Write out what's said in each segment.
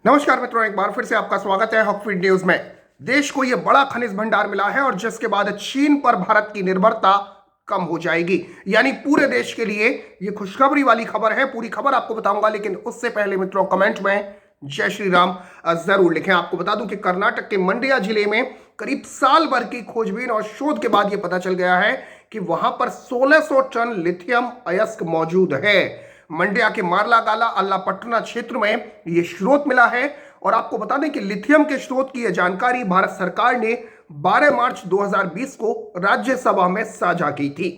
नमस्कार मित्रों, एक बार फिर से आपका स्वागत है हॉकफीड न्यूज में। देश को यह बड़ा खनिज भंडार मिला है और जिसके बाद चीन पर भारत की निर्भरता कम हो जाएगी। यानी पूरे देश के लिए यह खुशखबरी वाली खबर है। पूरी खबर आपको बताऊंगा, लेकिन उससे पहले मित्रों कमेंट में जय श्री राम जरूर लिखें। आपको बता दूं कि कर्नाटक के मंड्या जिले में करीब साल भर की खोजबीन और शोध के बाद यह पता चल गया है कि वहां पर 1600 टन लिथियम अयस्क मौजूद है। मंड्या के मारलागाला अल्लापट्टना क्षेत्र में यह स्रोत मिला है। और आपको बता दें कि लिथियम के स्रोत की यह जानकारी भारत सरकार ने 12 मार्च 2020 को राज्यसभा में साझा की थी।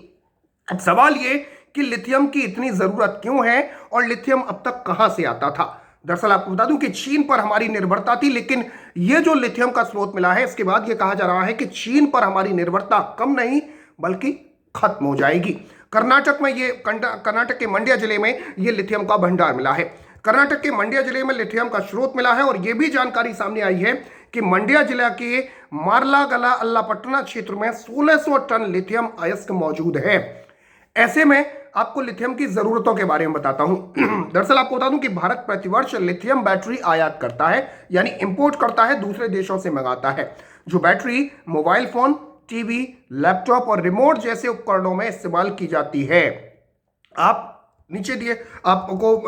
अब सवाल यह कि लिथियम की इतनी जरूरत क्यों है और लिथियम अब तक कहां से आता था। दरअसल आपको बता दूं कि चीन पर हमारी निर्भरता थी, लेकिन यह जो लिथियम का स्रोत मिला है इसके बाद यह कहा जा रहा है कि चीन पर हमारी निर्भरता कम नहीं बल्कि खत्म हो जाएगी। कर्नाटक के मंड्या जिले में यह लिथियम का भंडार मिला है। कर्नाटक के मंड्या जिले में लिथियम का स्रोत मिला है और यह भी जानकारी सामने आई है कि मंड्या जिला के मारलागला अल्लापट्टना क्षेत्र में 1600 टन लिथियम अयस्क मौजूद है। ऐसे में आपको लिथियम की जरूरतों के बारे में बताता हूं। दरअसल आपको बता दूं कि भारत प्रतिवर्ष लिथियम बैटरी आयात करता है, यानी इंपोर्ट करता है, दूसरे देशों से मंगाता है। जो battery mobile phone, TV, laptop और रिमोट जैसे उपकरणों में इस्तेमाल की जाती है। आप नीचे दिए आपको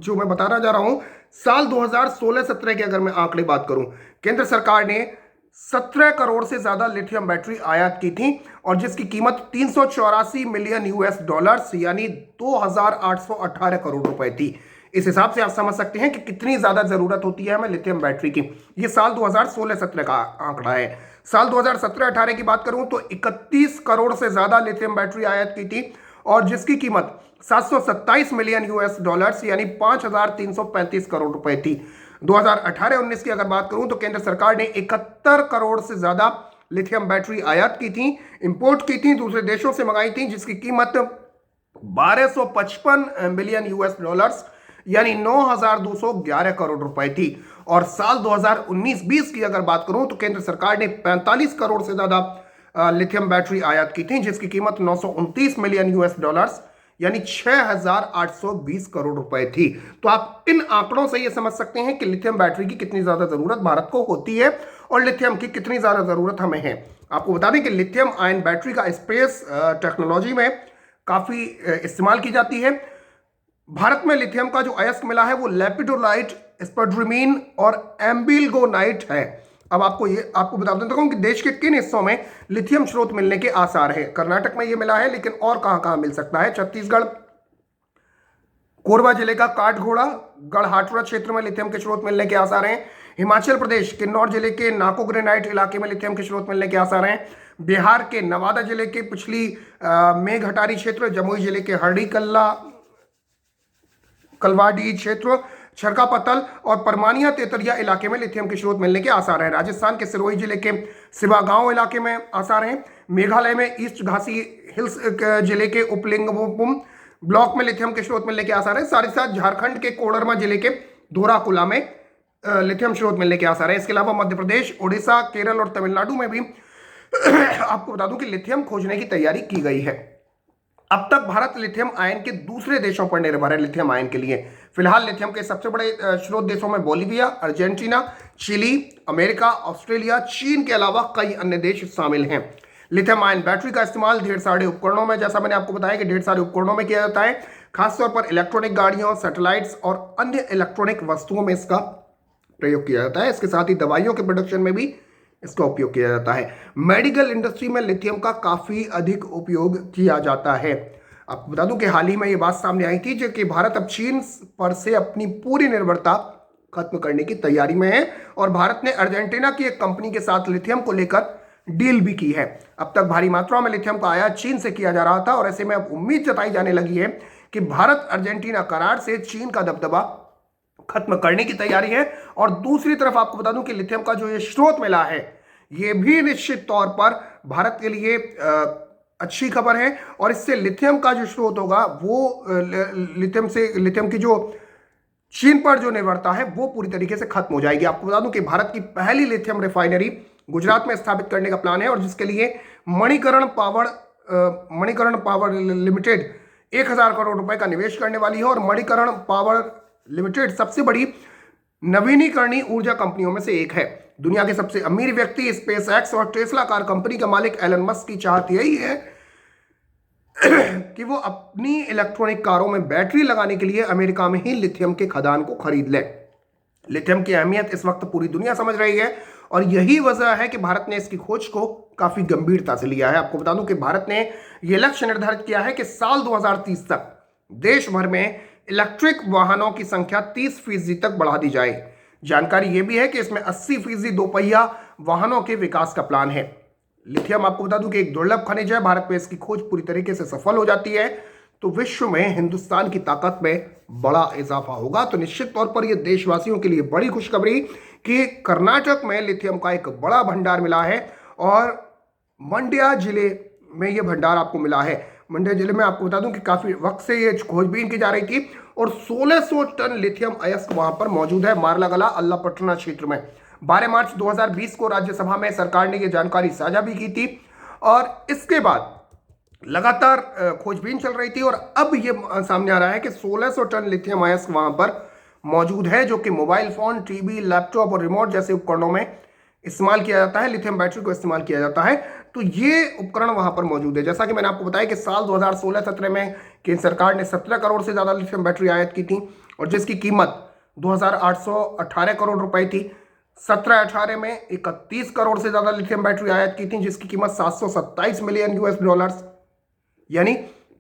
जो मैं बताना जा रहा हूं, साल 2016-17 के अगर मैं आंकड़े बात करूं, केंद्र सरकार ने 17 करोड़ से ज्यादा लिथियम बैटरी आयात की थी और जिसकी कीमत 384 मिलियन यूएस डॉलर्स यानी 2818 करोड़ रुपए थी। इस हिसाब से आप समझ सकते हैं कि कितनी ज्यादा जरूरत होती है हमें लिथियम बैटरी की। यह साल 2016-17 का आंकड़ा है। साल 2017-18 की बात करूं तो 31 करोड़ से ज्यादा लिथियम बैटरी आयात की थी और जिसकी कीमत 727 मिलियन यूएस डॉलर्स यानी 5335 करोड़ रुपए थी। 2018-19 की अगर बात करूं तो केंद्र सरकार ने 71 करोड़ से ज्यादा लिथियम बैटरी आयात की थी, इंपोर्ट की थी, दूसरे देशों से मंगाई थी, जिसकी कीमत 1255 मिलियन यूएस डॉलर्स यानी 9211 करोड़ रुपए थी। और साल 2019-20 की अगर बात करूं तो केंद्र सरकार ने 45 करोड़ से ज्यादा लिथियम बैटरी आयात की थी, जिसकी कीमत 929 मिलियन यूएस डॉलर्स यानी 6820 करोड़ रुपए थी। तो आप इन आंकड़ों से यह समझ सकते हैं कि लिथियम बैटरी की कितनी ज्यादा जरूरत भारत को होती है और लिथियम की कितनी ज्यादा जरूरत हमें है। आपको बता दें कि लिथियम आयन बैटरी का स्पेस टेक्नोलॉजी में काफी इस्तेमाल की जाती है। भारत में लिथियम का जो अयस्क मिला है वो लेपिडोलाइट, स्पैड्रिमीन और एम्बिल्गोनाइट है। अब आपको बता देता हूं कि देश के किन हिस्सों में लिथियम स्रोत मिलने के आसार हैं। कर्नाटक में ये मिला है, लेकिन और कहां कहां मिल सकता है। छत्तीसगढ़ कोरबा जिले का काठघोड़ा गढ़हाटुरा क्षेत्र में लिथियम के स्रोत मिलने के आसार हैं। हिमाचल प्रदेश किन्नौर जिले के नाको ग्रेनाइट इलाके में लिथियम के स्रोत मिलने के आसार हैं। बिहार के नवादा जिले के पिछली मेघहटारी क्षेत्र, जमुई जिले के हरडी कलवाड़ी क्षेत्र, छरकापतल और परमानिया तेतरिया इलाके में लिथियम के स्रोत मिलने के आसार हैं। राजस्थान के सिरोही जिले के सिवागांव इलाके में आसार हैं। मेघालय में ईस्ट घासी हिल्स जिले के उपलिंगमुम ब्लॉक में लिथियम के स्रोत मिलने के आसार हैं। साथ ही साथ झारखंड के कोडरमा जिले के धोराकुला में लिथियम स्रोत मिलने के आसार हैं। इसके अलावा मध्य प्रदेश, उड़ीसा, केरल और तमिलनाडु में भी आपको बता दूं कि लिथियम खोजने की तैयारी की गई है। अब तक भारत लिथियम आयन के दूसरे देशों पर निर्भर है लिथियम आयन के लिए। फिलहाल लिथियम के सबसे बड़े स्रोत देशों में Bolivia, Argentina, Chile, America, Australia, चीन के अलावा कई अन्य देश शामिल हैं। लिथियम आयन बैटरी का इस्तेमाल ढेर सारे उपकरणों में, जैसा मैंने आपको बताया कि ढेर सारे उपकरणों में किया जाता है, खासतौर पर इलेक्ट्रॉनिक गाड़ियों, सैटेलाइट्स और अन्य इलेक्ट्रॉनिक वस्तुओं में इसका प्रयोग किया जाता है। इसके साथ ही दवाइयों के प्रोडक्शन में भी इसका उपयोग किया जाता है। मेडिकल इंडस्ट्री में लिथियम का काफी अधिक उपयोग किया जाता है। आपको बता दूं कि हाल ही में यह बात सामने आई थी कि भारत अब चीन पर से अपनी पूरी निर्भरता खत्म करने की तैयारी में है और भारत ने अर्जेंटीना की एक कंपनी के साथ लिथियम को लेकर डील भी की है। अब तक भारी मात्रा में लिथियम का आयात चीन से किया जा रहा था और ऐसे में अब उम्मीद जताई जाने लगी है कि भारत अर्जेंटीना करार से चीन का दबदबा खत्म करने की तैयारी है। और दूसरी तरफ आपको बता दूं कि लिथियम का जो ये स्रोत मिला है ये भी निश्चित तौर पर भारत के लिए अच्छी खबर है और इससे लिथियम का जो स्रोत होगा वो लिथियम की जो चीन पर जो निर्भरता है वो पूरी तरीके से खत्म हो जाएगी। आपको बता दूं कि भारत की पहली लिथियम रिफाइनरी गुजरात में स्थापित करने का प्लान है और जिसके लिए मणिकरण पावर लिमिटेड 1000 करोड़ रुपए का निवेश करने वाली है। और मणिकरण पावर लिमिटेड सबसे बड़ी नवीनीकरणीय ऊर्जा कंपनियों में से एक है। दुनिया के सबसे अमीर व्यक्ति स्पेस एक्स और टेस्ला कार कंपनी का मालिक एलन मस्क की चाहत यही है कि वो अपनी इलेक्ट्रॉनिक कारों में बैटरी लगाने के लिए अमेरिका में ही लिथियम के खदान को खरीद ले। लिथियम की अहमियत इस वक्त पूरी दुनिया समझ रही है और यही वजह है कि भारत ने इसकी खोज को काफी गंभीरता से लिया है। आपको बता दूं कि भारत ने यह लक्ष्य निर्धारित किया है कि साल 2030 तक देश भर में इलेक्ट्रिक वाहनों की संख्या 30% तक बढ़ा दी जाए। जानकारी यह भी है कि इसमें 80% दोपहिया वाहनों के विकास का प्लान है। लिथियम आपको बता दूं कि एक दुर्लभ खनिज है। भारत में इसकी खोज पूरी तरीके से सफल हो जाती है तो विश्व में हिंदुस्तान की ताकत में बड़ा इजाफा होगा। तो निश्चित तौर पर यह देशवासियों के लिए बड़ी खुशखबरी कि कर्नाटक में लिथियम का एक बड़ा भंडार मिला है और मंड्या जिले में यह भंडार आपको मिला है। मंड्या जिले में आपको बता दूं कि काफी वक्त से यह खोजबीन की जा रही थी और 1600 टन लिथियम अयस्क वहां पर मौजूद है मारलागला अल्लापट्टना क्षेत्र में। 12 मार्च 2020 को राज्यसभा में सरकार ने यह जानकारी साझा भी की थी और इसके बाद लगातार खोजबीन चल रही थी और अब यह सामने आ रहा है कि 1600 टन लिथियम अयस्क वहां पर मौजूद है जो कि मोबाइल फोन, टीवी, लैपटॉप और रिमोट जैसे उपकरणों में इस्तेमाल किया जाता है। लिथियम बैटरी को इस्तेमाल किया जाता है तो ये उपकरण वहां पर मौजूद है। जैसा कि मैंने आपको बताया कि साल 2016-17 में केंद्र सरकार ने 17 करोड़ से ज्यादा लिथियम बैटरी आयात की थी और जिसकी कीमत 2818 करोड़ रुपए थी। 17-18 में 31 करोड़ से ज्यादा लिथियम बैटरी आयात की थी जिसकी कीमत 727 मिलियन US डॉलर यानी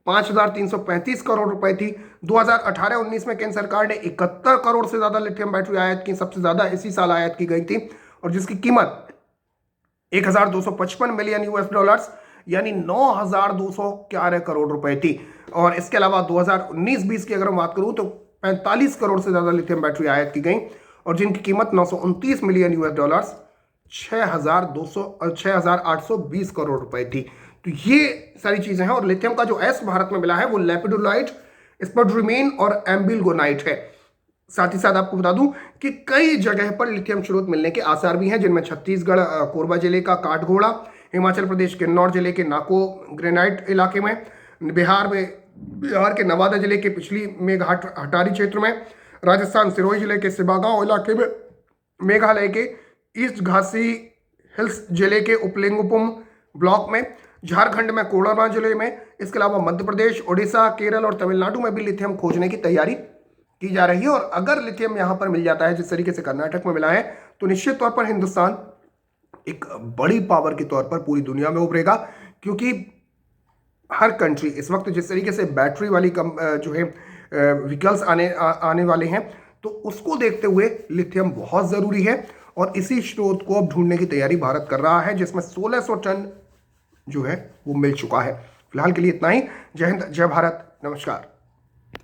5335 करोड़ रुपए थी। 2018-19 में केंद्र सरकार ने 71 करोड़ से ज्यादा लिथियम बैटरी आयात की, सबसे ज्यादा इसी साल आयात की गई थी और जिसकी कीमत 1255 मिलियन US डॉलर यानी 9211 करोड़ रुपए थी। और इसके अलावा 2019-20 की अगर मैं बात करूं तो 45 करोड़ से ज्यादा लिथियम बैटरी आयात की गई और जिनकी कीमत 929 मिलियन US डॉलर 6820 करोड़ रुपए थी। तो ये सारी चीजें हैं और लिथियम का जो एस भारत में मिला है वो लेपिडोलाइट, स्पॉडरिमीन और एम्बिलगोनाइट है। साथ ही साथ आपको बता दूं कि कई जगह पर लिथियम स्रोत मिलने के आसार भी हैं जिनमें छत्तीसगढ़ कोरबा जिले का काठगोड़ा, हिमाचल प्रदेश किन्नौर जिले के नाको ग्रेनाइट इलाके में, बिहार के नवादा जिले के पिछली मेघाट हटारी क्षेत्र में, राजस्थान सिरोही जिले के सिबागांव इलाके में, मेघालय के ईस्ट घासी हिल्स जिले के उपलिंगुपुम ब्लॉक में, झारखंड में कोडरमा जिले में, इसके अलावा मध्य प्रदेश, ओडिशा, केरल और तमिलनाडु में भी लिथियम खोजने की तैयारी की जा रही है। और अगर लिथियम यहां पर मिल जाता है जिस तरीके से कर्नाटक में मिला है तो निश्चित तौर पर हिंदुस्तान एक बड़ी पावर के तौर पर पूरी दुनिया में उभरेगा क्योंकि हर कंट्री इस वक्त जिस तरीके से बैटरी वाली जो है व्हीकल्स आने वाले हैं तो उसको देखते हुए लिथियम बहुत जरूरी है और इसी स्रोत को अब ढूंढने की तैयारी भारत कर रहा है जिसमें 1600 टन जो है वो मिल चुका है। फिलहाल के लिए इतना ही। जय हिंद, जय भारत, नमस्कार।